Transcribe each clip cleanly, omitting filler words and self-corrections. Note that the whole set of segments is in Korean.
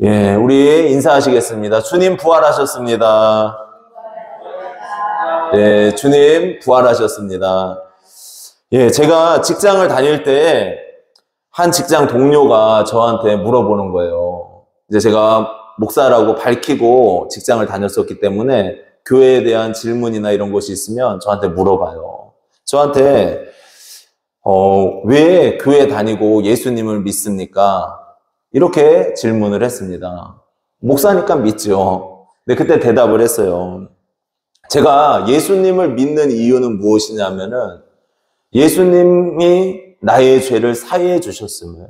예, 우리 인사하시겠습니다. 주님 부활하셨습니다. 예, 주님 부활하셨습니다. 예, 제가 직장을 다닐 때 한 직장 동료가 저한테 물어보는 거예요. 이제 제가 목사라고 밝히고 직장을 다녔었기 때문에 교회에 대한 질문이나 이런 것이 있으면 저한테 물어봐요. 저한테 왜 교회 다니고 예수님을 믿습니까? 이렇게 질문을 했습니다. 목사니까 믿죠. 근데 그때 대답을 했어요. 제가 예수님을 믿는 이유는 무엇이냐면은 예수님이 나의 죄를 사해해 주셨음을,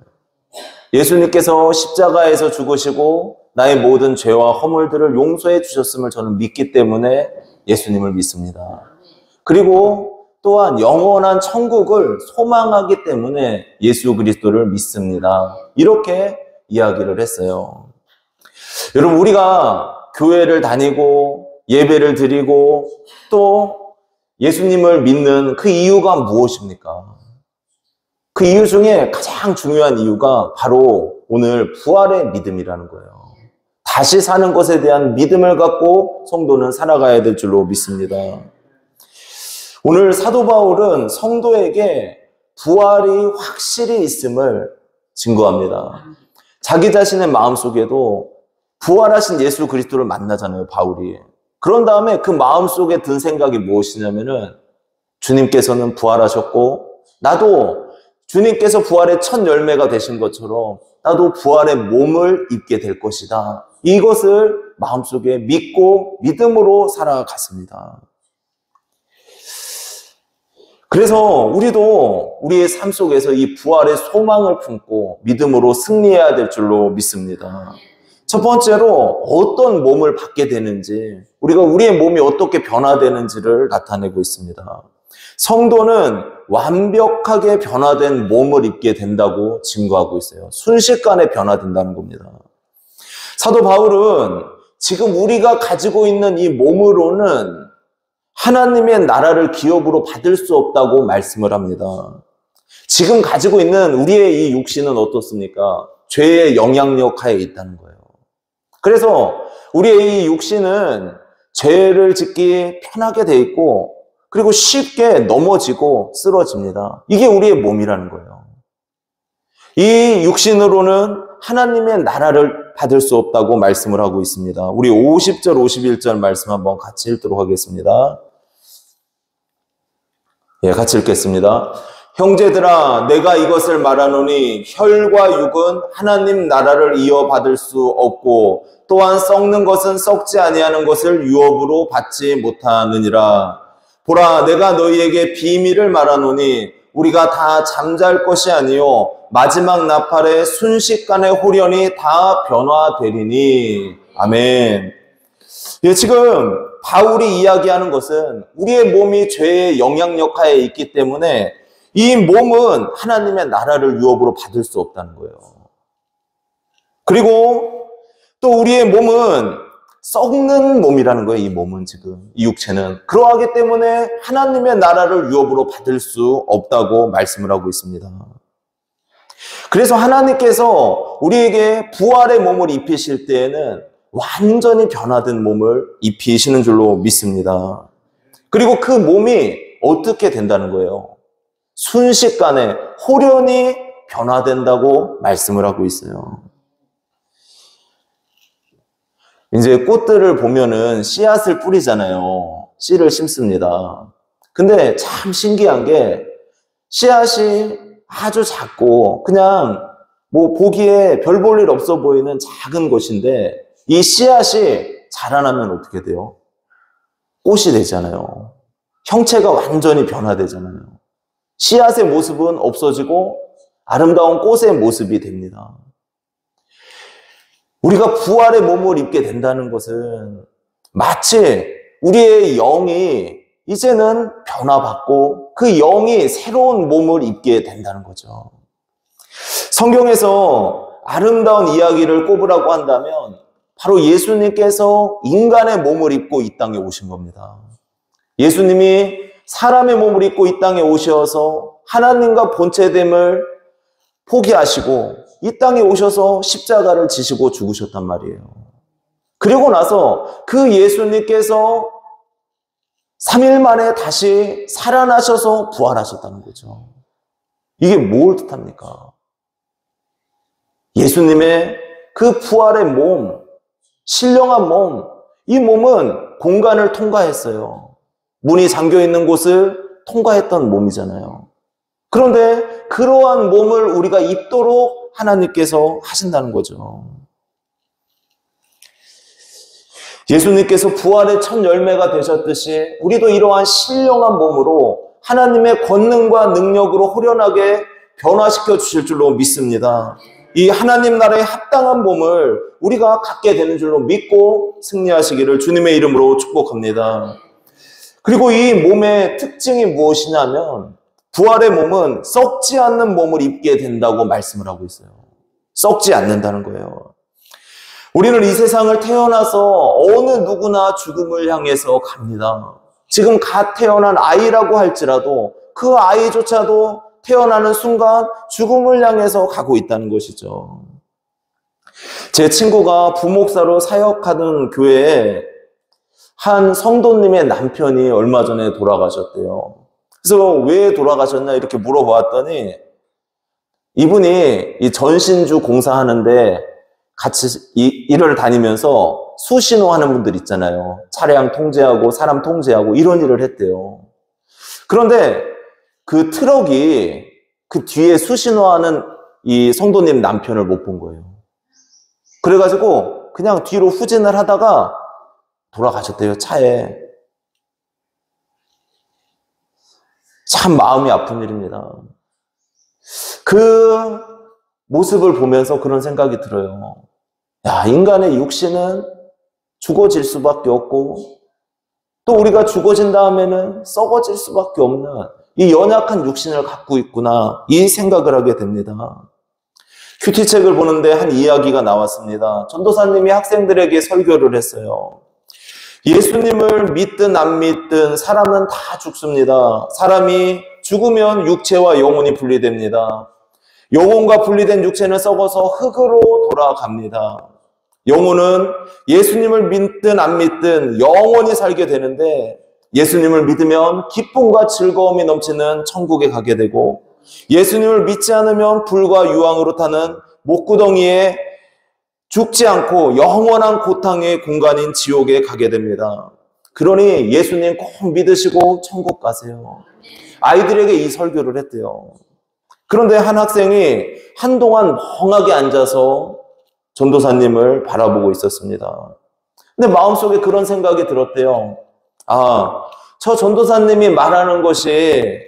예수님께서 십자가에서 죽으시고 나의 모든 죄와 허물들을 용서해 주셨음을 저는 믿기 때문에 예수님을 믿습니다. 그리고 또한 영원한 천국을 소망하기 때문에 예수 그리스도를 믿습니다. 이렇게 이야기를 했어요. 여러분, 우리가 교회를 다니고 예배를 드리고 또 예수님을 믿는 그 이유가 무엇입니까? 그 이유 중에 가장 중요한 이유가 바로 오늘 부활의 믿음이라는 거예요. 다시 사는 것에 대한 믿음을 갖고 성도는 살아가야 될 줄로 믿습니다. 오늘 사도 바울은 성도에게 부활이 확실히 있음을 증거합니다. 자기 자신의 마음속에도 부활하신 예수 그리스도를 만나잖아요, 바울이. 그런 다음에 그 마음속에 든 생각이 무엇이냐면은 주님께서는 부활하셨고 나도 주님께서 부활의 첫 열매가 되신 것처럼 나도 부활의 몸을 입게 될 것이다. 이것을 마음속에 믿고 믿음으로 살아갔습니다. 그래서 우리도 우리의 삶 속에서 이 부활의 소망을 품고 믿음으로 승리해야 될 줄로 믿습니다. 첫 번째로 어떤 몸을 받게 되는지, 우리가 우리의 몸이 어떻게 변화되는지를 나타내고 있습니다. 성도는 완벽하게 변화된 몸을 입게 된다고 증거하고 있어요. 순식간에 변화된다는 겁니다. 사도 바울은 지금 우리가 가지고 있는 이 몸으로는 하나님의 나라를 기업으로 받을 수 없다고 말씀을 합니다. 지금 가지고 있는 우리의 이 육신은 어떻습니까? 죄의 영향력 하에 있다는 거예요. 그래서 우리의 이 육신은 죄를 짓기 편하게 돼 있고 그리고 쉽게 넘어지고 쓰러집니다. 이게 우리의 몸이라는 거예요. 이 육신으로는 하나님의 나라를 받을 수 없다고 말씀을 하고 있습니다. 우리 50절, 51절 말씀 한번 같이 읽도록 하겠습니다. 예, 같이 읽겠습니다. 형제들아, 내가 이것을 말하노니 혈과 육은 하나님 나라를 이어받을 수 없고 또한 썩는 것은 썩지 아니하는 것을 유업으로 받지 못하느니라. 보라, 내가 너희에게 비밀을 말하노니 우리가 다 잠잘 것이 아니요 마지막 나팔에 순식간에 홀연히 다 변화되리니. 아멘. 예, 지금 바울이 이야기하는 것은 우리의 몸이 죄의 영향력 하에 있기 때문에 이 몸은 하나님의 나라를 유업으로 받을 수 없다는 거예요. 그리고 또 우리의 몸은 썩는 몸이라는 거예요. 이 몸은 지금, 이 육체는. 그러하기 때문에 하나님의 나라를 유업으로 받을 수 없다고 말씀을 하고 있습니다. 그래서 하나님께서 우리에게 부활의 몸을 입히실 때에는 완전히 변화된 몸을 입히시는 줄로 믿습니다. 그리고 그 몸이 어떻게 된다는 거예요? 순식간에 홀연히 변화된다고 말씀을 하고 있어요. 이제 꽃들을 보면은 씨앗을 뿌리잖아요. 씨를 심습니다. 근데 참 신기한 게 씨앗이 아주 작고 그냥 뭐 보기에 별 볼 일 없어 보이는 작은 것인데 이 씨앗이 자라나면 어떻게 돼요? 꽃이 되잖아요. 형체가 완전히 변화되잖아요. 씨앗의 모습은 없어지고 아름다운 꽃의 모습이 됩니다. 우리가 부활의 몸을 입게 된다는 것은 마치 우리의 영이 이제는 변화받고 그 영이 새로운 몸을 입게 된다는 거죠. 성경에서 아름다운 이야기를 꼽으라고 한다면 바로 예수님께서 인간의 몸을 입고 이 땅에 오신 겁니다. 예수님이 사람의 몸을 입고 이 땅에 오셔서 하나님과 본체됨을 포기하시고 이 땅에 오셔서 십자가를 지시고 죽으셨단 말이에요. 그리고 나서 그 예수님께서 3일 만에 다시 살아나셔서 부활하셨다는 거죠. 이게 뭘 뜻합니까? 예수님의 그 부활의 몸, 신령한 몸, 이 몸은 공간을 통과했어요. 문이 잠겨 있는 곳을 통과했던 몸이잖아요. 그런데 그러한 몸을 우리가 입도록 하나님께서 하신다는 거죠. 예수님께서 부활의 첫 열매가 되셨듯이 우리도 이러한 신령한 몸으로 하나님의 권능과 능력으로 호련하게 변화시켜 주실 줄로 믿습니다. 이 하나님 나라에 합당한 몸을 우리가 갖게 되는 줄로 믿고 승리하시기를 주님의 이름으로 축복합니다. 그리고 이 몸의 특징이 무엇이냐면 부활의 몸은 썩지 않는 몸을 입게 된다고 말씀을 하고 있어요. 썩지 않는다는 거예요. 우리는 이 세상을 태어나서 어느 누구나 죽음을 향해서 갑니다. 지금 갓 태어난 아이라고 할지라도 그 아이조차도 태어나는 순간 죽음을 향해서 가고 있다는 것이죠. 제 친구가 부목사로 사역하던 교회에 한 성도님의 남편이 얼마 전에 돌아가셨대요. 그래서 왜 돌아가셨냐 이렇게 물어보았더니 이분이 이 전신주 공사하는데 같이 일을 다니면서 수신호 하는 분들 있잖아요. 차량 통제하고 사람 통제하고 이런 일을 했대요. 그런데 그 트럭이 그 뒤에 수신호하는 이 성도님 남편을 못 본 거예요. 그래가지고 그냥 뒤로 후진을 하다가 돌아가셨대요, 차에. 참 마음이 아픈 일입니다. 그 모습을 보면서 그런 생각이 들어요. 야, 인간의 육신은 죽어질 수밖에 없고 또 우리가 죽어진 다음에는 썩어질 수밖에 없는 이 연약한 육신을 갖고 있구나, 이 생각을 하게 됩니다. 큐티책을 보는데 한 이야기가 나왔습니다. 전도사님이 학생들에게 설교를 했어요. 예수님을 믿든 안 믿든 사람은 다 죽습니다. 사람이 죽으면 육체와 영혼이 분리됩니다. 영혼과 분리된 육체는 썩어서 흙으로 돌아갑니다. 영혼은 예수님을 믿든 안 믿든 영원히 살게 되는데 예수님을 믿으면 기쁨과 즐거움이 넘치는 천국에 가게 되고 예수님을 믿지 않으면 불과 유황으로 타는 목구덩이에 죽지 않고 영원한 고통의 공간인 지옥에 가게 됩니다. 그러니 예수님 꼭 믿으시고 천국 가세요. 아이들에게 이 설교를 했대요. 그런데 한 학생이 한동안 멍하게 앉아서 전도사님을 바라보고 있었습니다. 근데 마음속에 그런 생각이 들었대요. 아, 저 전도사님이 말하는 것이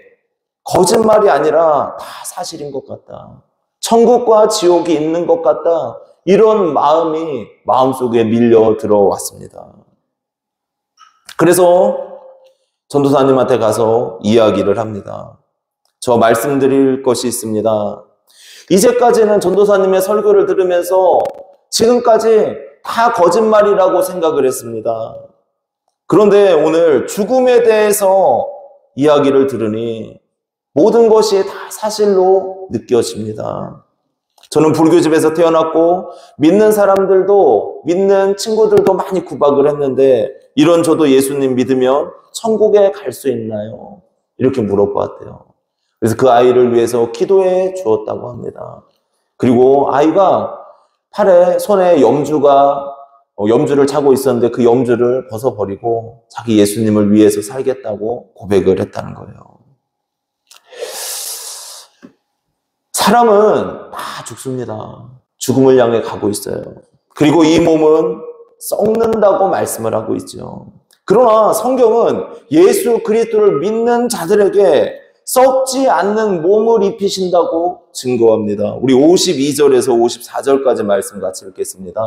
거짓말이 아니라 다 사실인 것 같다. 천국과 지옥이 있는 것 같다. 이런 마음이 마음속에 밀려 들어왔습니다. 그래서 전도사님한테 가서 이야기를 합니다. 저 말씀드릴 것이 있습니다. 이제까지는 전도사님의 설교를 들으면서 지금까지 다 거짓말이라고 생각을 했습니다. 그런데 오늘 죽음에 대해서 이야기를 들으니 모든 것이 다 사실로 느껴집니다. 저는 불교집에서 태어났고 믿는 사람들도, 믿는 친구들도 많이 구박을 했는데 이런 저도 예수님 믿으면 천국에 갈 수 있나요? 이렇게 물어보았대요. 그래서 그 아이를 위해서 기도해 주었다고 합니다. 그리고 아이가 손에 염주를 차고 있었는데 그 염주를 벗어버리고 자기 예수님을 위해서 살겠다고 고백을 했다는 거예요. 사람은 다 죽습니다. 죽음을 향해 가고 있어요. 그리고 이 몸은 썩는다고 말씀을 하고 있죠. 그러나 성경은 예수 그리스도를 믿는 자들에게 썩지 않는 몸을 입히신다고 증거합니다. 우리 52절에서 54절까지 말씀 같이 읽겠습니다.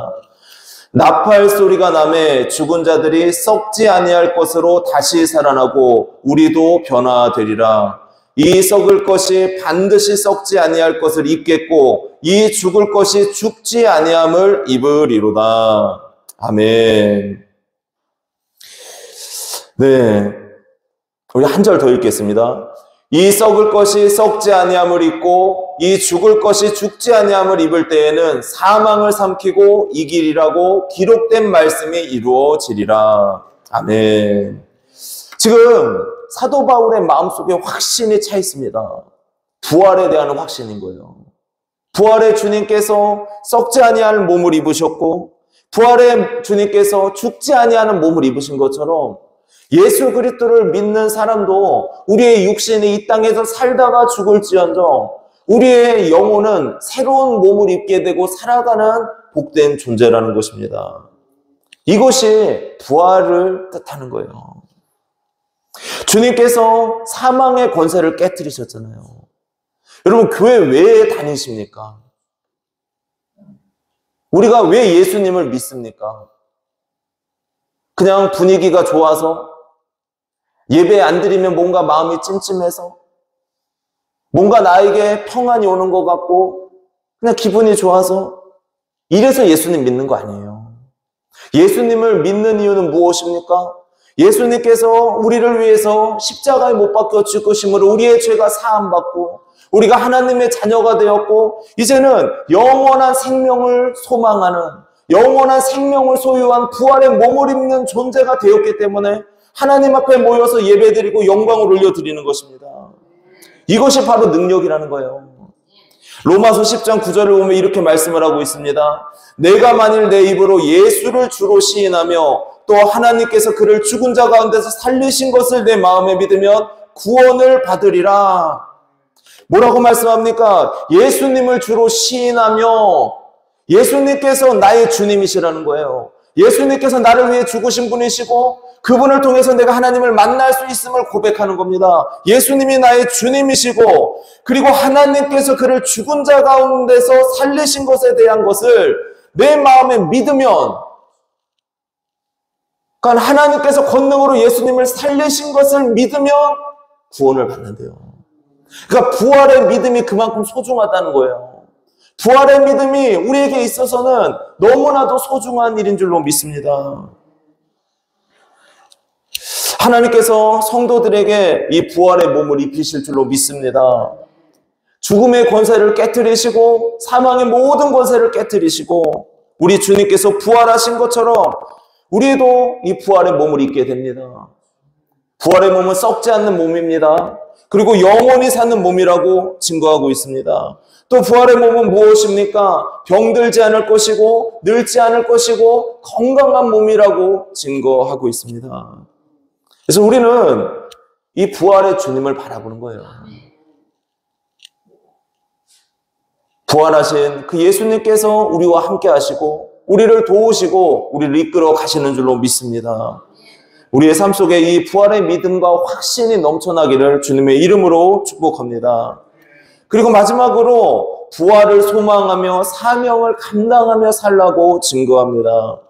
나팔 소리가 나매 죽은 자들이 썩지 아니할 것으로 다시 살아나고 우리도 변화되리라. 이 썩을 것이 반드시 썩지 아니할 것을 입겠고 이 죽을 것이 죽지 아니함을 입으리로다. 아멘. 네, 우리 한 절 더 읽겠습니다. 이 썩을 것이 썩지 아니함을 입고 이 죽을 것이 죽지 아니함을 입을 때에는 사망을 삼키고 이기리라고 기록된 말씀이 이루어지리라. 아멘. 지금 사도 바울의 마음속에 확신이 차 있습니다. 부활에 대한 확신인 거예요. 부활의 주님께서 썩지 아니할 몸을 입으셨고 부활의 주님께서 죽지 아니하는 몸을 입으신 것처럼 예수 그리스도를 믿는 사람도 우리의 육신이 이 땅에서 살다가 죽을지언정 우리의 영혼은 새로운 몸을 입게 되고 살아가는 복된 존재라는 것입니다. 이것이 부활을 뜻하는 거예요. 주님께서 사망의 권세를 깨뜨리셨잖아요. 여러분, 교회 왜 다니십니까? 우리가 왜 예수님을 믿습니까? 그냥 분위기가 좋아서, 예배 안 드리면 뭔가 마음이 찜찜해서, 뭔가 나에게 평안이 오는 것 같고 그냥 기분이 좋아서, 이래서 예수님 믿는 거 아니에요. 예수님을 믿는 이유는 무엇입니까? 예수님께서 우리를 위해서 십자가에 못 박혀 죽으심으로 우리의 죄가 사함받고 우리가 하나님의 자녀가 되었고 이제는 영원한 생명을 소망하는, 영원한 생명을 소유한 부활의 몸을 입는 존재가 되었기 때문에 하나님 앞에 모여서 예배드리고 영광을 올려드리는 것입니다. 이것이 바로 능력이라는 거예요. 로마서 10장 9절을 보면 이렇게 말씀을 하고 있습니다. 내가 만일 내 입으로 예수를 주로 시인하며 또 하나님께서 그를 죽은 자 가운데서 살리신 것을 내 마음에 믿으면 구원을 받으리라. 뭐라고 말씀합니까? 예수님을 주로 시인하며, 예수님께서 나의 주님이시라는 거예요. 예수님께서 나를 위해 죽으신 분이시고 그분을 통해서 내가 하나님을 만날 수 있음을 고백하는 겁니다. 예수님이 나의 주님이시고 그리고 하나님께서 그를 죽은 자 가운데서 살리신 것에 대한 것을 내 마음에 믿으면, 그러니까 하나님께서 권능으로 예수님을 살리신 것을 믿으면 구원을 받는데요. 그러니까 부활의 믿음이 그만큼 소중하다는 거예요. 부활의 믿음이 우리에게 있어서는 너무나도 소중한 일인 줄로 믿습니다. 하나님께서 성도들에게 이 부활의 몸을 입히실 줄로 믿습니다. 죽음의 권세를 깨뜨리시고 사망의 모든 권세를 깨뜨리시고 우리 주님께서 부활하신 것처럼 우리도 이 부활의 몸을 입게 됩니다. 부활의 몸은 썩지 않는 몸입니다. 그리고 영원히 사는 몸이라고 증거하고 있습니다. 또 부활의 몸은 무엇입니까? 병들지 않을 것이고 늙지 않을 것이고 건강한 몸이라고 증거하고 있습니다. 그래서 우리는 이 부활의 주님을 바라보는 거예요. 부활하신 그 예수님께서 우리와 함께 하시고 우리를 도우시고 우리를 이끌어 가시는 줄로 믿습니다. 우리의 삶 속에 이 부활의 믿음과 확신이 넘쳐나기를 주님의 이름으로 축복합니다. 그리고 마지막으로 부활을 소망하며 사명을 감당하며 살라고 증거합니다.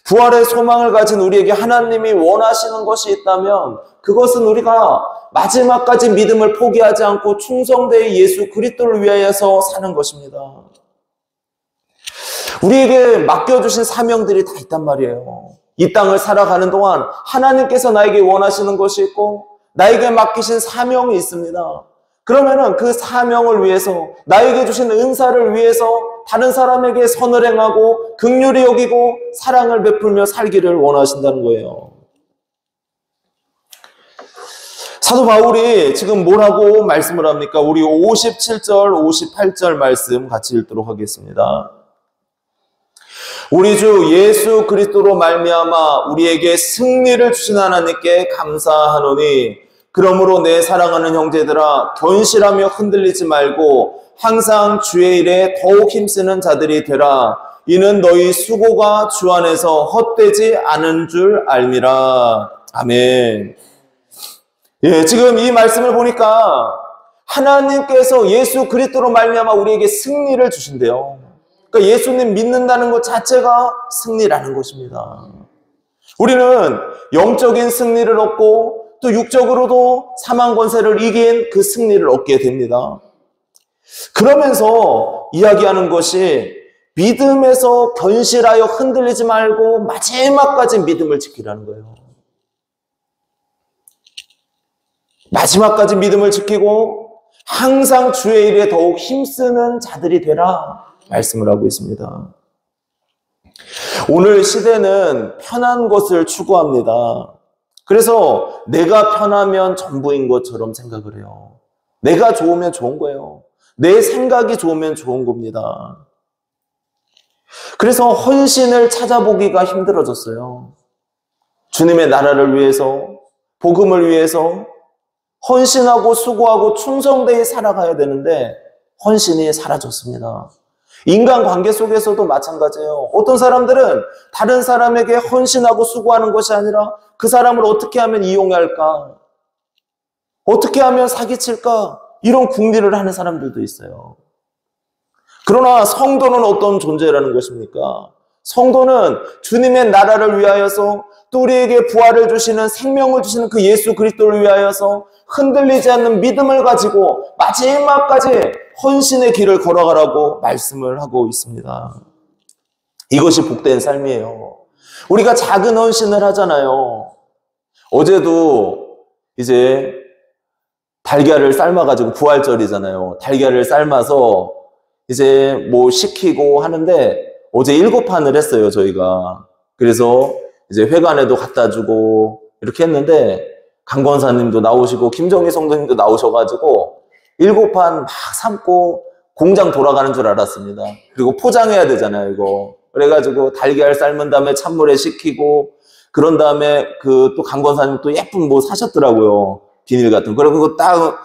부활의 소망을 가진 우리에게 하나님이 원하시는 것이 있다면 그것은 우리가 마지막까지 믿음을 포기하지 않고 충성되이 예수 그리스도를 위하여서 사는 것입니다. 우리에게 맡겨주신 사명들이 다 있단 말이에요. 이 땅을 살아가는 동안 하나님께서 나에게 원하시는 것이 있고 나에게 맡기신 사명이 있습니다. 그러면은 그 사명을 위해서, 나에게 주신 은사를 위해서 다른 사람에게 선을 행하고 긍휼히 여기고 사랑을 베풀며 살기를 원하신다는 거예요. 사도 바울이 지금 뭐라고 말씀을 합니까? 우리 57절, 58절 말씀 같이 읽도록 하겠습니다. 우리 주 예수 그리스도로 말미암아 우리에게 승리를 주신 하나님께 감사하노니 그러므로 내 사랑하는 형제들아 견실하며 흔들리지 말고 항상 주의 일에 더욱 힘쓰는 자들이 되라. 이는 너희 수고가 주 안에서 헛되지 않은 줄 알미라. 아멘. 예, 지금 이 말씀을 보니까 하나님께서 예수 그리스도로 말미암아 우리에게 승리를 주신대요. 그러니까 예수님 믿는다는 것 자체가 승리라는 것입니다. 우리는 영적인 승리를 얻고 또 육적으로도 사망 권세를 이긴 그 승리를 얻게 됩니다. 그러면서 이야기하는 것이 믿음에서 견실하여 흔들리지 말고 마지막까지 믿음을 지키라는 거예요. 마지막까지 믿음을 지키고 항상 주의 일에 더욱 힘쓰는 자들이 되라 말씀을 하고 있습니다. 오늘 시대는 편한 것을 추구합니다. 그래서 내가 편하면 전부인 것처럼 생각을 해요. 내가 좋으면 좋은 거예요. 내 생각이 좋으면 좋은 겁니다. 그래서 헌신을 찾아보기가 힘들어졌어요. 주님의 나라를 위해서, 복음을 위해서 헌신하고 수고하고 충성되게 살아가야 되는데 헌신이 사라졌습니다. 인간관계 속에서도 마찬가지예요. 어떤 사람들은 다른 사람에게 헌신하고 수고하는 것이 아니라 그 사람을 어떻게 하면 이용할까? 어떻게 하면 사기칠까? 이런 궁리를 하는 사람들도 있어요. 그러나 성도는 어떤 존재라는 것입니까? 성도는 주님의 나라를 위하여서 또 우리에게 부활을 주시는 생명을 주시는 그 예수 그리스도를 위하여서 흔들리지 않는 믿음을 가지고 마지막까지 헌신의 길을 걸어가라고 말씀을 하고 있습니다. 이것이 복된 삶이에요. 우리가 작은 헌신을 하잖아요. 어제도 이제 달걀을 삶아가지고 부활절이잖아요. 달걀을 삶아서 이제 뭐 식히고 하는데 어제 7판을 했어요, 저희가. 그래서 이제 회관에도 갖다 주고 이렇게 했는데 강 권사님도 나오시고 김정희 성도님도 나오셔가지고 7판 막 삶고 공장 돌아가는 줄 알았습니다. 그리고 포장해야 되잖아요, 이거. 그래가지고 달걀 삶은 다음에 찬물에 식히고 그런 다음에 그 또 강 권사님 또 예쁜 뭐 사셨더라고요. 비닐 같은 거. 그리고 딱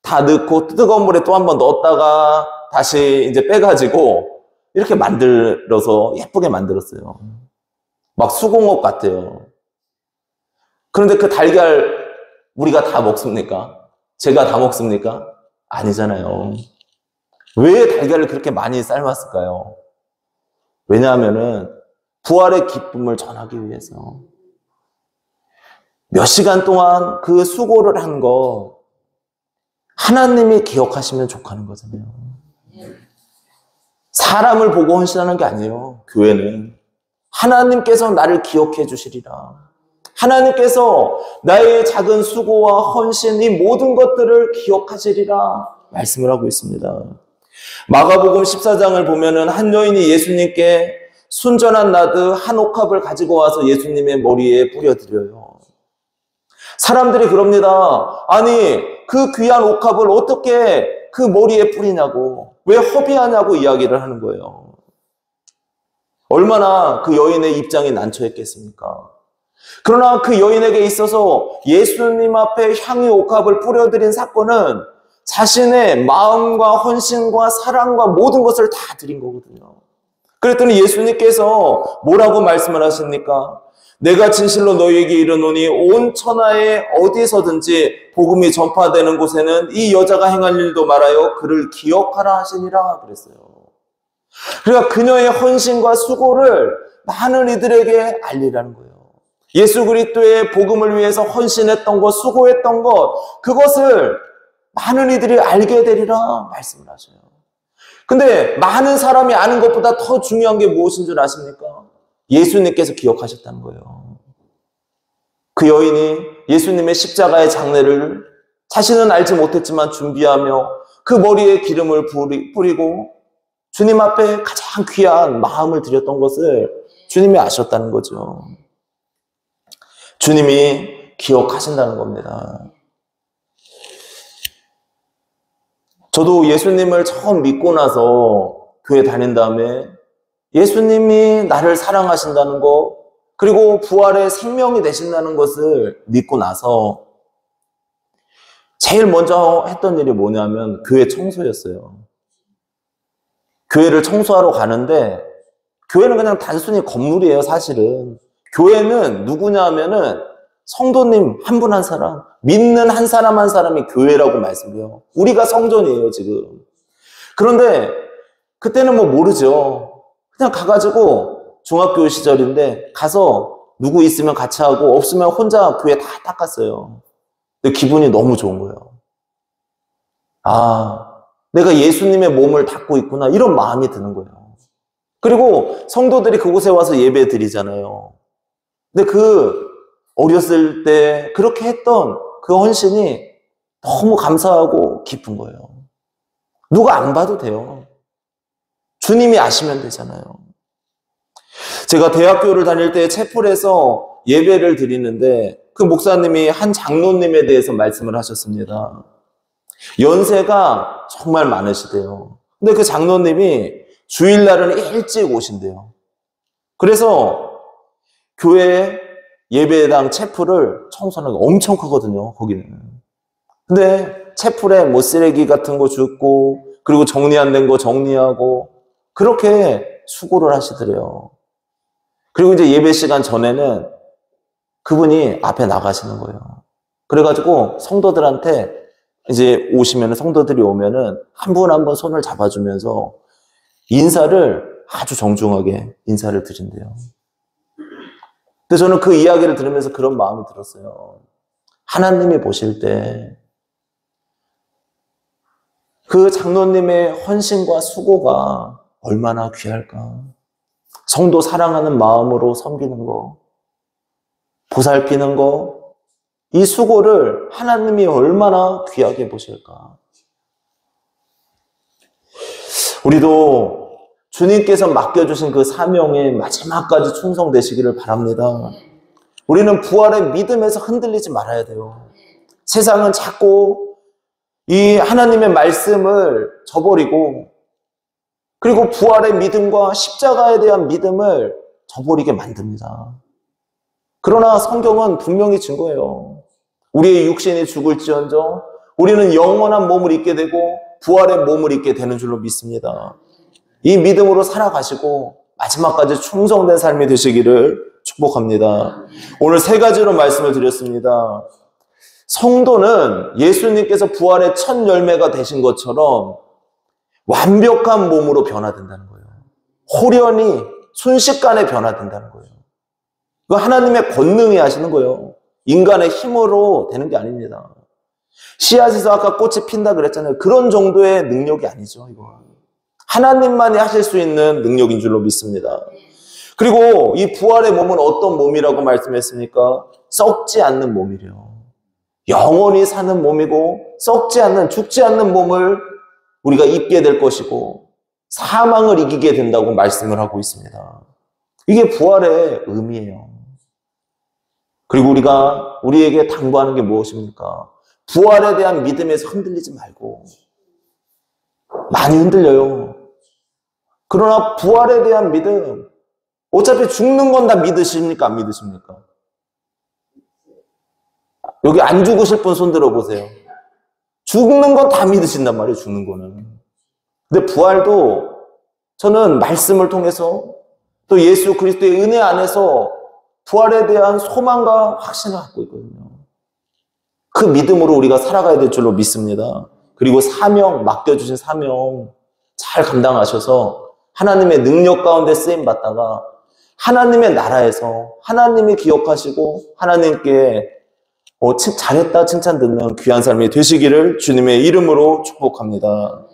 다 넣고 뜨거운 물에 또 한 번 넣었다가 다시 이제 빼가지고 이렇게 만들어서 예쁘게 만들었어요. 막 수공업 같아요. 그런데 그 달걀 우리가 다 먹습니까? 제가 다 먹습니까? 아니잖아요. 왜 달걀을 그렇게 많이 삶았을까요? 왜냐하면은 부활의 기쁨을 전하기 위해서 몇 시간 동안 그 수고를 한 거 하나님이 기억하시면 좋다는 거잖아요. 사람을 보고 헌신하는 게 아니에요. 교회는 하나님께서 나를 기억해 주시리라. 하나님께서 나의 작은 수고와 헌신 이 모든 것들을 기억하시리라 말씀을 하고 있습니다. 마가복음 14장을 보면은 한 여인이 예수님께 순전한 나드 한 옥합을 가지고 와서 예수님의 머리에 뿌려드려요. 사람들이 그럽니다. 아니 그 귀한 옥합을 어떻게 그 머리에 뿌리냐고, 왜 허비하냐고 이야기를 하는 거예요. 얼마나 그 여인의 입장이 난처했겠습니까? 그러나 그 여인에게 있어서 예수님 앞에 향유 옥합을 뿌려드린 사건은 자신의 마음과 헌신과 사랑과 모든 것을 다 드린 거거든요. 그랬더니 예수님께서 뭐라고 말씀을 하십니까? 내가 진실로 너희에게 이르노니 온 천하에 어디서든지 복음이 전파되는 곳에는 이 여자가 행한 일도 말하여 그를 기억하라 하시니라 그랬어요. 그러니까 그녀의 헌신과 수고를 많은 이들에게 알리라는 거예요. 예수 그리스도의 복음을 위해서 헌신했던 것, 수고했던 것, 그것을 많은 이들이 알게 되리라 말씀을 하셔요. 근데 많은 사람이 아는 것보다 더 중요한 게 무엇인 줄 아십니까? 예수님께서 기억하셨다는 거예요. 그 여인이 예수님의 십자가의 장례를 자신은 알지 못했지만 준비하며 그 머리에 기름을 뿌리고 주님 앞에 가장 귀한 마음을 드렸던 것을 주님이 아셨다는 거죠. 주님이 기억하신다는 겁니다. 저도 예수님을 처음 믿고 나서 교회 다닌 다음에 예수님이 나를 사랑하신다는 것, 그리고 부활의 생명이 되신다는 것을 믿고 나서 제일 먼저 했던 일이 뭐냐면 교회 청소였어요. 교회를 청소하러 가는데 교회는 그냥 단순히 건물이에요, 사실은. 교회는 누구냐 하면은 성도님 한 분 한 사람, 믿는 한 사람 한 사람이 교회라고 말씀해요. 우리가 성전이에요, 지금. 그런데 그때는 뭐 모르죠. 그냥 가가지고 중학교 시절인데 가서 누구 있으면 같이 하고 없으면 혼자 교회 다 닦았어요. 근데 기분이 너무 좋은 거예요. 아, 내가 예수님의 몸을 닦고 있구나, 이런 마음이 드는 거예요. 그리고 성도들이 그곳에 와서 예배 드리잖아요. 근데 그 어렸을 때 그렇게 했던 그 헌신이 너무 감사하고 기쁜 거예요. 누가 안 봐도 돼요. 주님이 아시면 되잖아요. 제가 대학교를 다닐 때 채플에서 예배를 드리는데 그 목사님이 한 장로님에 대해서 말씀을 하셨습니다. 연세가 정말 많으시대요. 근데 그 장로님이 주일날은 일찍 오신대요. 그래서 교회 예배당 채플을 청소하는 게 엄청 크거든요, 거기는. 근데 채플에 뭐 쓰레기 같은 거 줍고, 그리고 정리 안 된 거 정리하고, 그렇게 수고를 하시더래요. 그리고 이제 예배 시간 전에는 그분이 앞에 나가시는 거예요. 그래가지고 성도들한테 이제 성도들이 오면은 한 분 한 분 손을 잡아주면서 인사를 아주 정중하게 인사를 드린대요. 근데 저는 그 이야기를 들으면서 그런 마음이 들었어요. 하나님이 보실 때 그 장로님의 헌신과 수고가 얼마나 귀할까. 성도 사랑하는 마음으로 섬기는 거, 보살피는 거, 이 수고를 하나님이 얼마나 귀하게 보실까. 우리도 주님께서 맡겨주신 그 사명에 마지막까지 충성되시기를 바랍니다. 우리는 부활의 믿음에서 흔들리지 말아야 돼요. 세상은 자꾸 이 하나님의 말씀을 저버리고, 그리고 부활의 믿음과 십자가에 대한 믿음을 저버리게 만듭니다. 그러나 성경은 분명히 증거해요. 우리의 육신이 죽을지언정 우리는 영원한 몸을 입게 되고 부활의 몸을 입게 되는 줄로 믿습니다. 이 믿음으로 살아가시고 마지막까지 충성된 삶이 되시기를 축복합니다. 오늘 3가지로 말씀을 드렸습니다. 성도는 예수님께서 부활의 첫 열매가 되신 것처럼 완벽한 몸으로 변화된다는 거예요. 호련히 순식간에 변화된다는 거예요. 그 하나님의 권능이 하시는 거예요. 인간의 힘으로 되는 게 아닙니다. 씨앗에서 아까 꽃이 핀다 그랬잖아요. 그런 정도의 능력이 아니죠. 이거 하나님만이 하실 수 있는 능력인 줄로 믿습니다. 그리고 이 부활의 몸은 어떤 몸이라고 말씀했습니까? 썩지 않는 몸이래요. 영원히 사는 몸이고 썩지 않는, 죽지 않는 몸을 우리가 입게 될 것이고 사망을 이기게 된다고 말씀을 하고 있습니다. 이게 부활의 의미예요. 그리고 우리에게 당부하는 게 무엇입니까? 부활에 대한 믿음에서 흔들리지 말고. 많이 흔들려요. 그러나 부활에 대한 믿음, 어차피 죽는 건 다 믿으십니까? 안 믿으십니까? 여기 안 죽으실 분 손 들어보세요. 죽는 건 다 믿으신단 말이에요, 죽는 거는. 근데 부활도 저는 말씀을 통해서 또 예수 그리스도의 은혜 안에서 부활에 대한 소망과 확신을 갖고 있거든요. 그 믿음으로 우리가 살아가야 될 줄로 믿습니다. 그리고 맡겨주신 사명 잘 감당하셔서 하나님의 능력 가운데 쓰임 받다가 하나님의 나라에서 하나님이 기억하시고 하나님께 잘했다 칭찬 듣는 귀한 삶이 되시기를 주님의 이름으로 축복합니다.